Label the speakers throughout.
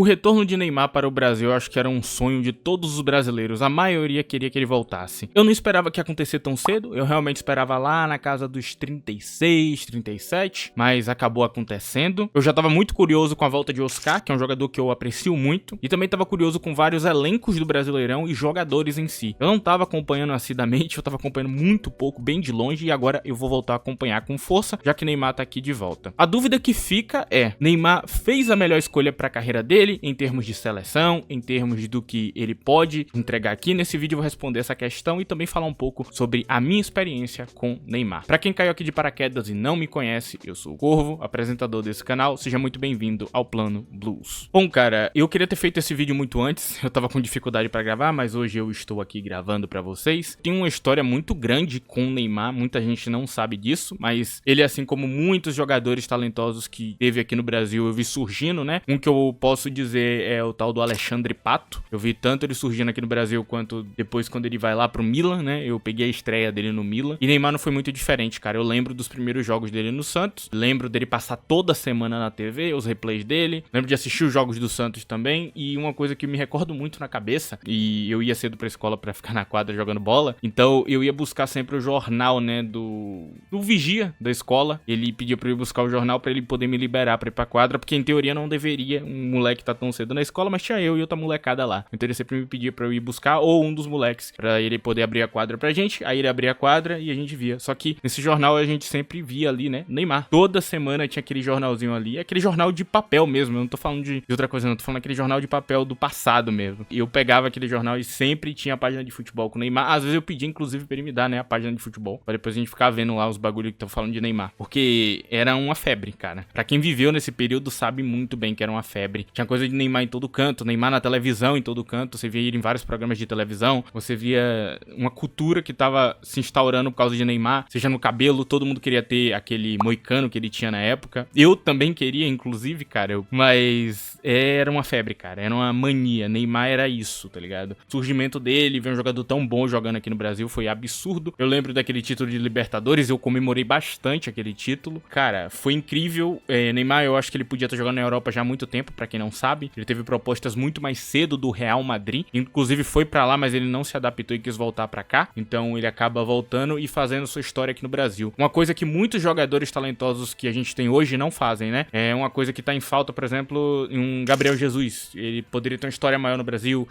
Speaker 1: O retorno de Neymar para o Brasil eu acho que era um sonho de todos os brasileiros, a maioria queria que ele voltasse. Eu não esperava que ia acontecer tão cedo, eu realmente esperava lá na casa dos 36, 37, mas acabou acontecendo. Eu já tava muito curioso com a volta de Oscar, que é um jogador que eu aprecio muito, e também tava curioso com vários elencos do Brasileirão e jogadores em si. Eu não tava acompanhando assiduamente, eu tava acompanhando muito pouco, bem de longe, e agora eu vou voltar a acompanhar com força, já que Neymar tá aqui de volta. A dúvida que fica é, Neymar fez a melhor escolha para a carreira dele, em termos de seleção, em termos do que ele pode entregar aqui? Nesse vídeo eu vou responder essa questão e também falar um pouco sobre a minha experiência com Neymar. Para quem caiu aqui de paraquedas e não me conhece, eu sou o Corvo, apresentador desse canal, seja muito bem-vindo ao Plano Blues. Bom, cara, eu queria ter feito esse vídeo muito antes, eu tava com dificuldade para gravar, mas hoje eu estou aqui gravando para vocês. Tem uma história muito grande com o Neymar, muita gente não sabe disso, mas ele, assim como muitos jogadores talentosos que teve aqui no Brasil, eu vi surgindo, né? Um que eu posso dizer é o tal do Alexandre Pato. Eu vi tanto ele surgindo aqui no Brasil quanto depois quando ele vai lá pro Milan, né? Eu peguei a estreia dele no Milan. E Neymar não foi muito diferente, cara. Eu lembro dos primeiros jogos dele no Santos. Lembro dele passar toda semana na TV, os replays dele. Lembro de assistir os jogos do Santos também. E uma coisa que me recordo muito na cabeça, e eu ia cedo pra escola pra ficar na quadra jogando bola, então eu ia buscar sempre o jornal, né, do vigia da escola. Ele pedia pra eu ir buscar o jornal pra ele poder me liberar pra ir pra quadra, porque em teoria não deveria um moleque tá tão cedo na escola, mas tinha eu e outra molecada lá. Então ele sempre me pedia pra eu ir buscar, ou um dos moleques, pra ele poder abrir a quadra pra gente. Aí ele abria a quadra e a gente via. Só que nesse jornal a gente sempre via ali, né, Neymar. Toda semana tinha aquele jornalzinho ali, aquele jornal de papel mesmo. Eu não tô falando de outra coisa, não. Tô falando aquele jornal de papel do passado mesmo. E eu pegava aquele jornal e sempre tinha a página de futebol com o Neymar. Às vezes eu pedia, inclusive, pra ele me dar, né, a página de futebol, pra depois a gente ficar vendo lá os bagulho que estão falando de Neymar. Porque era uma febre, cara. Pra quem viveu nesse período sabe muito bem que era uma febre. Tinha coisa de Neymar em todo canto, Neymar na televisão em todo canto. Você via ele em vários programas de televisão. Você via uma cultura que tava se instaurando por causa de Neymar. Seja no cabelo, todo mundo queria ter aquele moicano que ele tinha na época. Eu também queria, inclusive, cara. Mas era uma febre, cara. Era uma mania. Neymar era isso, tá ligado? O surgimento dele, ver um jogador tão bom jogando aqui no Brasil foi absurdo. Eu lembro daquele título de Libertadores, eu comemorei bastante aquele título. Cara, foi incrível. Neymar, eu acho que ele podia estar jogando na Europa já há muito tempo, pra quem não sabe. Ele teve propostas muito mais cedo do Real Madrid. Inclusive foi pra lá, mas ele não se adaptou e quis voltar pra cá. Então ele acaba voltando e fazendo sua história aqui no Brasil. Uma coisa que muitos jogadores talentosos que a gente tem hoje não fazem, né? É uma coisa que tá em falta, por exemplo, em um Gabriel Jesus. Ele poderia ter uma história maior no Brasil.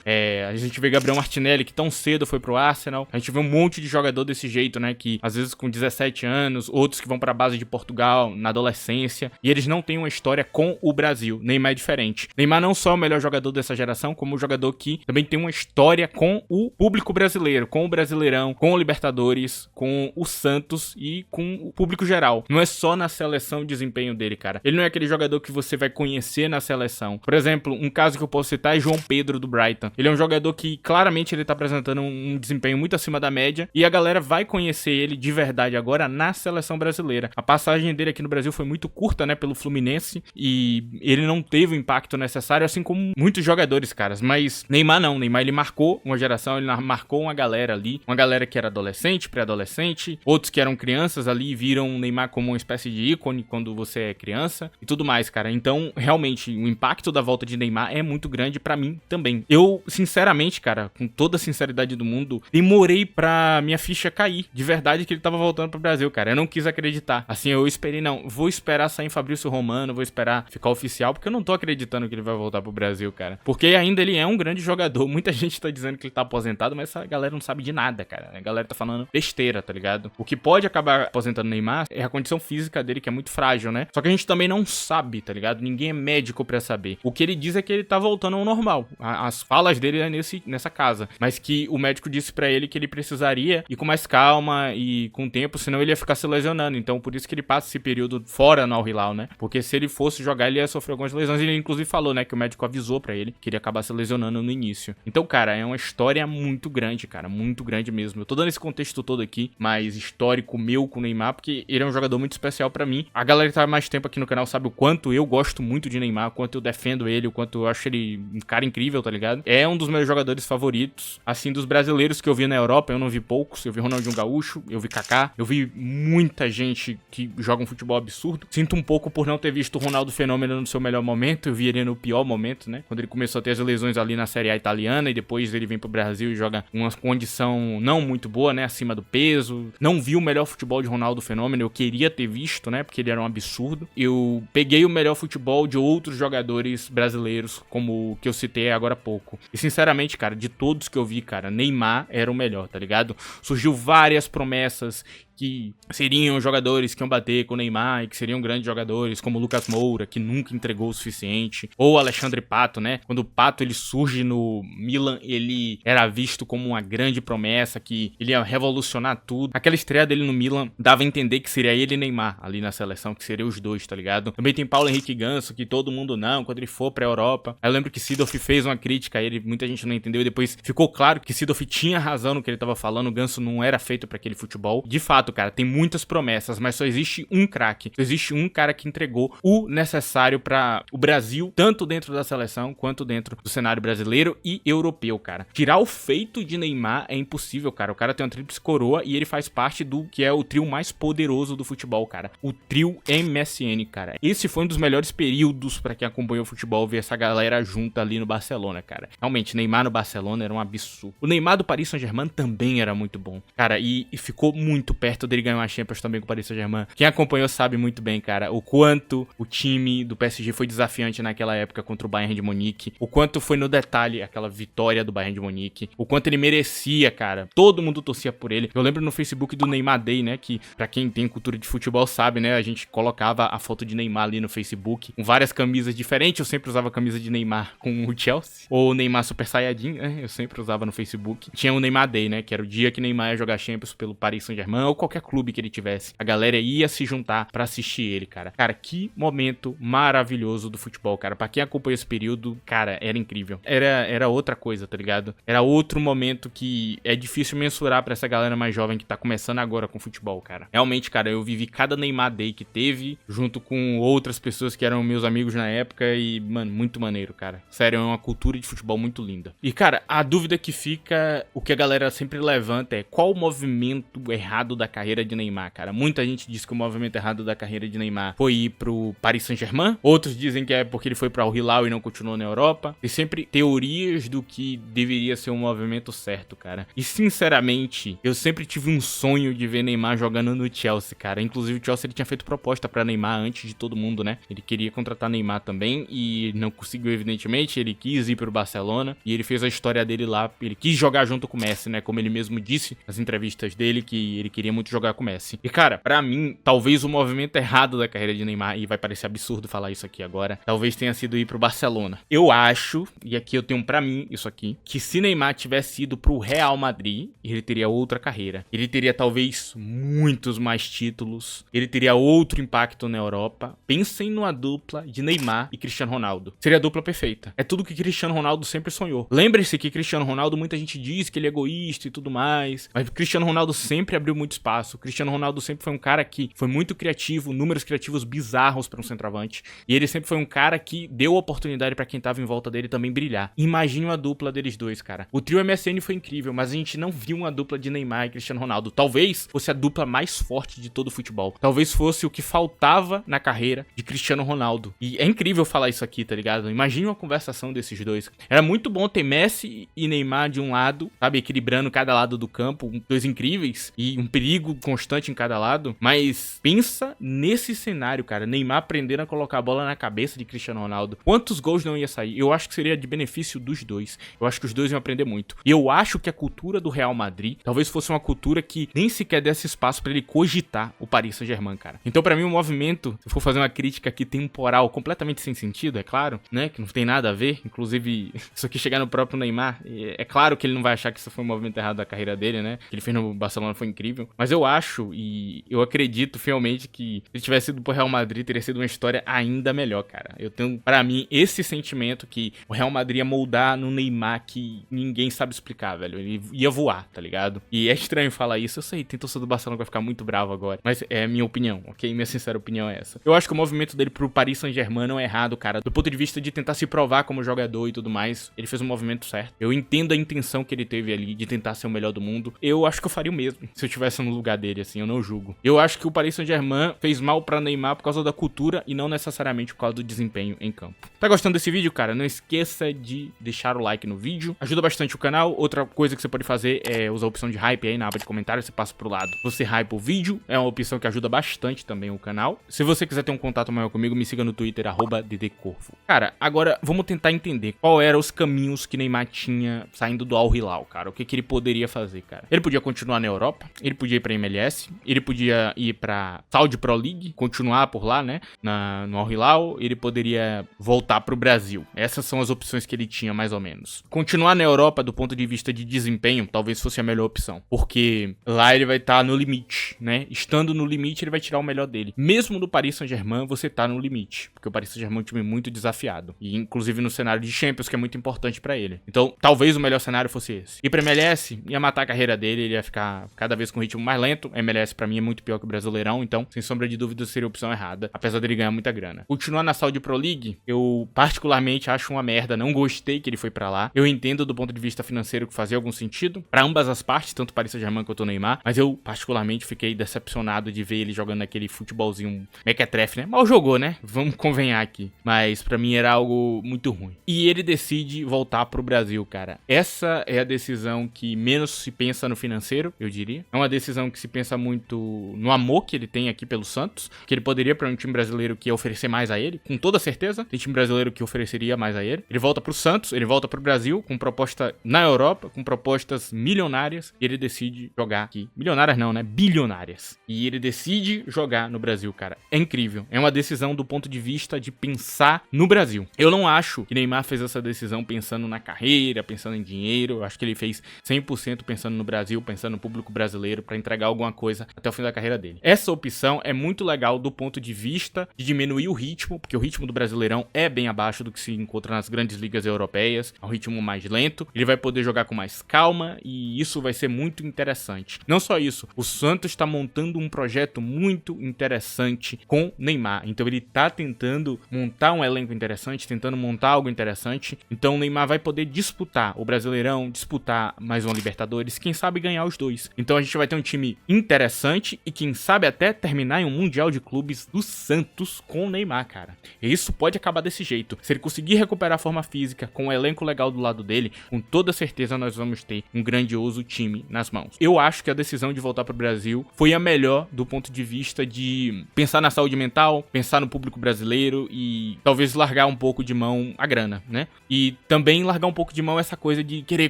Speaker 1: A gente vê Gabriel Martinelli, que tão cedo foi pro Arsenal. A gente vê um monte de jogador desse jeito, né? Que às vezes com 17 anos, outros que vão pra base de Portugal na adolescência, e eles não têm uma história com o Brasil. Neymar é diferente. Neymar não só é o melhor jogador dessa geração, como um jogador que também tem uma história com o público brasileiro, com o Brasileirão, com o Libertadores, com o Santos e com o público geral. Não é só na seleção o desempenho dele, cara. Ele não é aquele jogador que você vai conhecer na seleção. Por exemplo, um caso que eu posso citar é João Pedro do Brighton. Ele é um jogador que claramente ele tá apresentando um desempenho muito acima da média, e a galera vai conhecer ele de verdade agora na seleção brasileira. A passagem dele aqui no Brasil foi muito curta, né, pelo Fluminense, e ele não teve o impacto necessário, assim como muitos jogadores, caras. Mas Neymar não. Neymar, ele marcou uma geração, ele marcou uma galera ali, uma galera que era adolescente, pré-adolescente, outros que eram crianças ali, viram o Neymar como uma espécie de ícone quando você é criança e tudo mais, cara. Então, realmente, o impacto da volta de Neymar é muito grande pra mim também. Eu, sinceramente, cara, com toda a sinceridade do mundo, demorei pra minha ficha cair, de verdade, que ele tava voltando pro Brasil, cara. Eu não quis acreditar. Assim, eu esperei, não, vou esperar sair em Fabrício Romano, vou esperar ficar oficial, porque eu não tô acreditando que ele vai voltar pro Brasil, cara. Porque ainda ele é um grande jogador. Muita gente tá dizendo que ele tá aposentado, mas essa galera não sabe de nada, cara. A galera tá falando besteira, tá ligado? O que pode acabar aposentando o Neymar é a condição física dele, que é muito frágil, né? Só que a gente também não sabe, tá ligado? Ninguém é médico pra saber. O que ele diz é que ele tá voltando ao normal. As falas dele é nessa casa. Mas que o médico disse pra ele que ele precisaria ir com mais calma e com tempo, senão ele ia ficar se lesionando. Então, por isso que ele passa esse período fora no Al Hilal, né? Porque se ele fosse jogar, ele ia sofrer algumas lesões. Ele, inclusive, falou, né, que o médico avisou pra ele que ele ia acabar se lesionando no início. Então, cara, é uma história muito grande, cara. Muito grande mesmo. Eu tô dando esse contexto todo aqui, mais histórico meu com o Neymar, porque ele é um jogador muito especial pra mim. A galera que tá mais tempo aqui no canal sabe o quanto eu gosto muito de Neymar, o quanto eu defendo ele, o quanto eu acho ele um cara incrível, tá ligado? É um dos meus jogadores favoritos. Assim, dos brasileiros que eu vi na Europa, eu não vi poucos. Eu vi Ronaldinho Gaúcho, eu vi Kaká, eu vi muita gente que joga um futebol absurdo. Sinto um pouco por não ter visto o Ronaldo Fenômeno no seu melhor momento. Eu vi ele no pior momento, né? Quando ele começou a ter as lesões ali na Série A italiana e depois ele vem pro Brasil e joga uma condição não muito boa, né? Acima do peso. Não vi o melhor futebol de Ronaldo Fenômeno, eu queria ter visto, né? Porque ele era um absurdo. Eu peguei o melhor futebol de outros jogadores brasileiros, como o que eu citei agora há pouco. E sinceramente, cara, de todos que eu vi, cara, Neymar era o melhor, tá ligado? Surgiu várias promessas que seriam jogadores que iam bater com o Neymar e que seriam grandes jogadores, como o Lucas Moura, que nunca entregou o suficiente, ou o Alexandre Pato, né? Quando o Pato ele surge no Milan, ele era visto como uma grande promessa, que ele ia revolucionar tudo. Aquela estreia dele no Milan dava a entender que seria ele e Neymar ali na seleção, que seria os dois, tá ligado? Também tem Paulo Henrique Ganso, que todo mundo não, quando ele for pra Europa. Eu lembro que Seedorf fez uma crítica a ele, muita gente não entendeu, e depois ficou claro que Seedorf tinha razão no que ele tava falando, o Ganso não era feito pra aquele futebol. De fato, cara, tem muitas promessas, mas só existe um craque, só existe um cara que entregou o necessário pra o Brasil, tanto dentro da seleção quanto dentro do cenário brasileiro e europeu, cara. Tirar o feito de Neymar é impossível, cara. O cara tem uma tríplice coroa e ele faz parte do que é o trio mais poderoso do futebol, cara. O trio MSN, cara. Esse foi um dos melhores períodos pra quem acompanhou o futebol, ver essa galera junta ali no Barcelona, cara. Realmente, Neymar no Barcelona era um absurdo. O Neymar do Paris Saint-Germain também era muito bom, cara, e ficou muito perto dele ganhar uma Champions também com o Paris Saint-Germain. Quem acompanhou sabe muito bem, cara, o quanto o time do PSG foi desafiante naquela época contra o Bayern de Munique, o quanto foi no detalhe aquela vitória do Bayern de Munique, o quanto ele merecia, cara. Todo mundo torcia por ele. Eu lembro no Facebook do Neymar Day, né, que pra quem tem cultura de futebol sabe, né, a gente colocava a foto de Neymar ali no Facebook, com várias camisas diferentes. Eu sempre usava a camisa de Neymar com o Chelsea, ou Neymar Super Saiyajin, né, eu sempre usava no Facebook. Tinha o Neymar Day, né, que era o dia que Neymar ia jogar Champions pelo Paris Saint-Germain, ou qualquer clube que ele tivesse. A galera ia se juntar pra assistir ele, cara. Cara, que momento maravilhoso do futebol, cara. Pra quem acompanhou esse período, cara, era incrível. Era outra coisa, tá ligado? Era outro momento que é difícil mensurar pra essa galera mais jovem que tá começando agora com futebol, cara. Realmente, cara, eu vivi cada Neymar Day que teve, junto com outras pessoas que eram meus amigos na época e, mano, muito maneiro, cara. Sério, é uma cultura de futebol muito linda. E, cara, a dúvida que fica, o que a galera sempre levanta é qual o movimento errado da carreira de Neymar, cara. Muita gente diz que o movimento errado da carreira de Neymar foi ir pro Paris Saint-Germain. Outros dizem que é porque ele foi pra Al Hilal e não continuou na Europa. Tem sempre teorias do que deveria ser o movimento certo, cara. E, sinceramente, eu sempre tive um sonho de ver Neymar jogando no Chelsea, cara. Inclusive, o Chelsea ele tinha feito proposta pra Neymar antes de todo mundo, né? Ele queria contratar Neymar também e não conseguiu, evidentemente. Ele quis ir pro Barcelona e ele fez a história dele lá. Ele quis jogar junto com o Messi, né? Como ele mesmo disse nas entrevistas dele, que ele queria muito jogar com o Messi. E, cara, pra mim, talvez o movimento errado da carreira de Neymar, e vai parecer absurdo falar isso aqui agora, talvez tenha sido ir pro Barcelona. Eu acho, e aqui eu tenho pra mim isso aqui, que se Neymar tivesse ido pro Real Madrid, ele teria outra carreira. Ele teria talvez muitos mais títulos, ele teria outro impacto na Europa. Pensem numa dupla de Neymar e Cristiano Ronaldo. Seria a dupla perfeita. É tudo que Cristiano Ronaldo sempre sonhou. Lembre-se que Cristiano Ronaldo, muita gente diz que ele é egoísta e tudo mais, mas Cristiano Ronaldo sempre abriu muito espaço. Cristiano Ronaldo sempre foi um cara que foi muito criativo, números criativos bizarros para um centroavante, e ele sempre foi um cara que deu oportunidade para quem tava em volta dele também brilhar. Imagine uma dupla deles dois, cara. O trio MSN foi incrível, mas a gente não viu uma dupla de Neymar e Cristiano Ronaldo. Talvez fosse a dupla mais forte de todo o futebol. Talvez fosse o que faltava na carreira de Cristiano Ronaldo. E é incrível falar isso aqui, tá ligado? Imagine uma conversação desses dois. Era muito bom ter Messi e Neymar de um lado, sabe? Equilibrando cada lado do campo. Dois incríveis e um perigo constante em cada lado. Mas pensa nesse cenário, cara. Neymar aprendendo a colocar a bola na cabeça de Cristiano Ronaldo. Quantos gols não ia sair? Eu acho que seria de benefício dos dois. Eu acho que os dois iam aprender muito. E eu acho que a cultura do Real Madrid talvez fosse uma cultura que nem sequer desse espaço pra ele cogitar o Paris Saint-Germain, cara. Então, pra mim, o movimento, se eu for fazer uma crítica aqui temporal, completamente sem sentido, é claro, né? Que não tem nada a ver. Inclusive, isso aqui chegar no próprio Neymar, é claro que ele não vai achar que isso foi um movimento errado da carreira dele, né? O que ele fez no Barcelona foi incrível. Mas eu acho e eu acredito fielmente que se ele tivesse ido pro Real Madrid, teria sido uma história ainda melhor, cara. Eu tenho, pra mim, esse sentimento que o Real Madrid ia moldar no Neymar que ninguém sabe explicar, velho. Ele ia voar, tá ligado? E é estranho falar isso, eu sei, tem torcedor do Barcelona que vai ficar muito bravo agora. Mas é a minha opinião, ok? Minha sincera opinião é essa. Eu acho que o movimento dele pro Paris Saint-Germain não é errado, cara. Do ponto de vista de tentar se provar como jogador e tudo mais, ele fez um movimento certo. Eu entendo a intenção que ele teve ali de tentar ser o melhor do mundo. Eu acho que eu faria o mesmo se eu estivesse no lugar dele, assim, eu não julgo. Eu acho que o Paris Saint-Germain fez mal pra Neymar por causa da cultura e não necessariamente por causa do desempenho em campo. Tá gostando desse vídeo, cara? Não esqueça de deixar o like no vídeo, ajuda bastante o canal. Outra coisa que você pode fazer é usar a opção de hype aí na aba de comentários, você passa pro lado, você hype o vídeo, é uma opção que ajuda bastante também o canal. Se você quiser ter um contato maior comigo, me siga no Twitter, @ddcorvo. Cara, agora vamos tentar entender qual eram os caminhos que Neymar tinha saindo do Al Hilal, cara. O que ele poderia fazer, cara? Ele podia continuar na Europa, ele podia ir pra MLS, ele podia ir pra Saudi Pro League, continuar por lá, né, no Al Hilal, ele poderia voltar pro Brasil. Essas são as opções que ele tinha, mais ou menos. Continuar na Europa, do ponto de vista de desempenho, talvez fosse a melhor opção, porque lá ele vai estar no limite, né? Estando no limite, ele vai tirar o melhor dele. Mesmo no Paris Saint-Germain, você tá no limite, porque o Paris Saint-Germain é um time muito desafiado, e inclusive no cenário de Champions, que é muito importante pra ele. Então, talvez o melhor cenário fosse esse. Ir pra MLS, ia matar a carreira dele, ele ia ficar cada vez com um ritmo mais lento. A MLS pra mim é muito pior que o Brasileirão, então, sem sombra de dúvida, seria a opção errada, apesar dele ganhar muita grana. Continuar na Saudi Pro League, eu particularmente acho uma merda, não gostei que ele foi pra lá. Eu entendo do ponto de vista financeiro que fazia algum sentido pra ambas as partes, tanto o Paris Saint-Germain quanto o Neymar, mas eu particularmente fiquei decepcionado de ver ele jogando aquele futebolzinho mequetrefe, né? Mal jogou, né? Vamos convenhar aqui. Mas pra mim era algo muito ruim. E ele decide voltar pro Brasil, cara. Essa é a decisão que menos se pensa no financeiro, eu diria. É uma decisão que se pensa muito no amor que ele tem aqui pelo Santos, que ele poderia para um time brasileiro que ia oferecer mais a ele, com toda certeza. Tem time brasileiro que ofereceria mais a ele. Ele volta pro Santos, ele volta pro Brasil com proposta na Europa, com propostas milionárias, e ele decide jogar aqui. Milionárias não, né? Bilionárias. E ele decide jogar no Brasil, cara. É incrível. É uma decisão do ponto de vista de pensar no Brasil. Eu não acho que Neymar fez essa decisão pensando na carreira, pensando em dinheiro. Eu acho que ele fez 100% pensando no Brasil, pensando no público brasileiro, pra entregar alguma coisa até o fim da carreira dele. Essa opção é muito legal do ponto de vista de diminuir o ritmo, porque o ritmo do Brasileirão é bem abaixo do que se encontra nas grandes ligas europeias. É um ritmo mais lento. Ele vai poder jogar com mais calma e isso vai ser muito interessante. Não só isso, o Santos está montando um projeto muito interessante com Neymar. Então ele tá tentando montar um elenco interessante, tentando montar algo interessante. Então o Neymar vai poder disputar o Brasileirão, disputar mais uma Libertadores, quem sabe ganhar os dois. Então a gente vai ter um time interessante e quem sabe até terminar em um Mundial de Clubes do Santos com o Neymar, cara. E isso pode acabar desse jeito. Se ele conseguir recuperar a forma física com um elenco legal do lado dele, com toda certeza nós vamos ter um grandioso time nas mãos. Eu acho que a decisão de voltar pro Brasil foi a melhor do ponto de vista de pensar na saúde mental, pensar no público brasileiro e talvez largar um pouco de mão a grana, né? E também largar um pouco de mão essa coisa de querer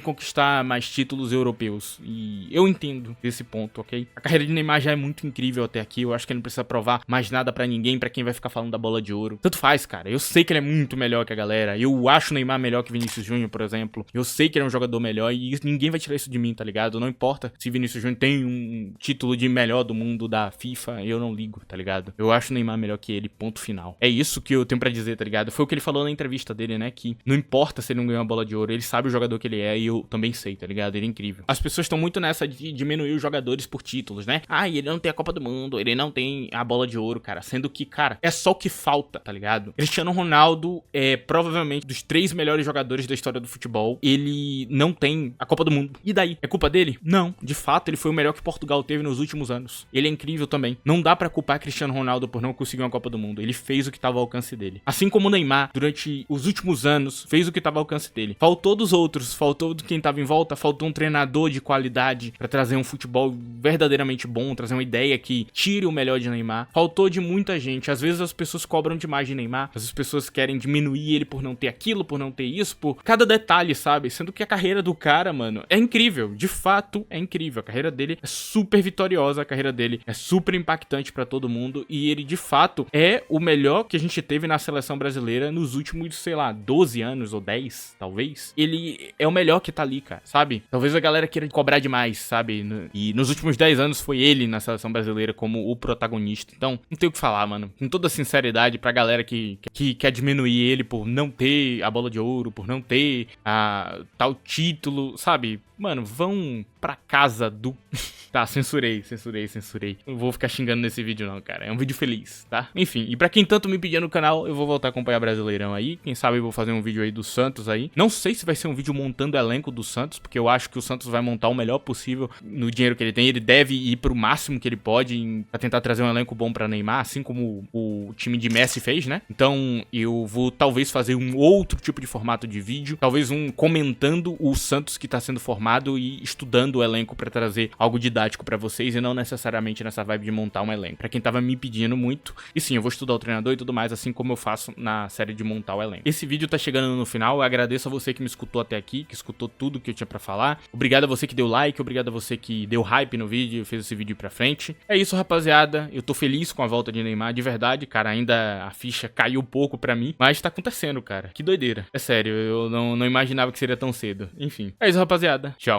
Speaker 1: conquistar mais títulos europeus. E eu entendo esse ponto, ok? A carreira de Neymar já é muito incrível até aqui. Eu acho que ele não precisa provar mais nada pra ninguém, pra quem vai ficar falando da bola de ouro. Tanto faz, cara. Eu sei que ele é muito melhor que a galera. Eu acho o Neymar melhor que Vinícius Júnior, por exemplo. Eu sei que ele é um jogador melhor e ninguém vai tirar isso de mim, tá ligado? Não importa se Vinícius Júnior tem um título de melhor do mundo da FIFA, eu não ligo, tá ligado? Eu acho o Neymar melhor que ele, ponto final. É isso que eu tenho pra dizer, tá ligado? Foi o que ele falou na entrevista dele, né? Que não importa se ele não ganhou a bola de ouro, ele sabe o jogador que ele é e eu também sei, tá ligado? Ele é incrível. As pessoas estão muito nessa de diminuir os jogadores por títulos, né? Ah, e ele não tem a Copa do Mundo, ele não tem a bola de ouro, cara. Sendo que, cara, é só o que falta, tá ligado? Cristiano Ronaldo é provavelmente dos 3 melhores jogadores da história do futebol. Ele não tem a Copa do Mundo. E daí? É culpa dele? Não. De fato, ele foi o melhor que Portugal teve nos últimos anos. Ele é incrível também. Não dá pra culpar Cristiano Ronaldo por não conseguir uma Copa do Mundo. Ele fez o que tava ao alcance dele. Assim como o Neymar, durante os últimos anos, fez o que tava ao alcance dele. Faltou dos outros, faltou de quem tava em volta, faltou um treinador de qualidade pra trazer um futebol verdadeiramente bom, trazer uma ideia que tire o melhor de Neymar. Faltou de muita gente. Às vezes as pessoas cobram demais de Neymar, as pessoas querem diminuir ele por não ter aquilo, por não ter isso, por cada detalhe, sabe? Sendo que a carreira do cara, mano, é incrível. De fato, é incrível. A carreira dele é super vitoriosa, a carreira dele é super impactante pra todo mundo e ele, de fato, é o melhor que a gente teve na seleção brasileira nos últimos, sei lá, 12 anos ou 10, talvez. Ele é o melhor que tá ali, cara, sabe? Talvez a galera queira cobrar demais, sabe? E nos últimos 10 anos foi ele na seleção brasileira como o protagonista. Então, não tem o que falar, mano. Com toda sinceridade pra galera que quer diminuir ele por não ter a bola de ouro, por não ter tal título, sabe? Mano, vão pra casa do... Tá, censurei. Não vou ficar xingando nesse vídeo não, cara. É um vídeo feliz, tá? Enfim, e pra quem tanto me pedia no canal, eu vou voltar a acompanhar Brasileirão aí. Quem sabe eu vou fazer um vídeo aí do Santos aí. Não sei se vai ser um vídeo montando o elenco do Santos, porque eu acho que o Santos vai montar o melhor possível no dinheiro que ele tem. Ele deve ir pro máximo que ele pode pra tentar trazer um elenco bom pra Neymar, assim como o time de Messi fez, né? Então eu vou talvez fazer um outro tipo de formato de vídeo. Talvez um comentando o Santos que tá sendo formado e estudando o elenco pra trazer algo didático pra vocês e não necessariamente nessa vibe de montar um elenco. Pra quem tava me pedindo muito. E sim, eu vou estudar o treinador e tudo mais, assim como eu faço na série de montar o elenco. Esse vídeo tá chegando no final. Eu agradeço a você que me escutou até aqui, que escutou tudo que eu tinha pra falar. Obrigado a você que deu like, obrigado a você que deu hype no vídeo e fez esse vídeo ir pra frente. É isso, rapaziada. Eu tô feliz com a volta de Neymar, de verdade, cara. Ainda a ficha caiu pouco pra mim, mas tá acontecendo, cara. Que doideira. É sério, eu não imaginava que seria tão cedo. Enfim, é isso, rapaziada. Tchau.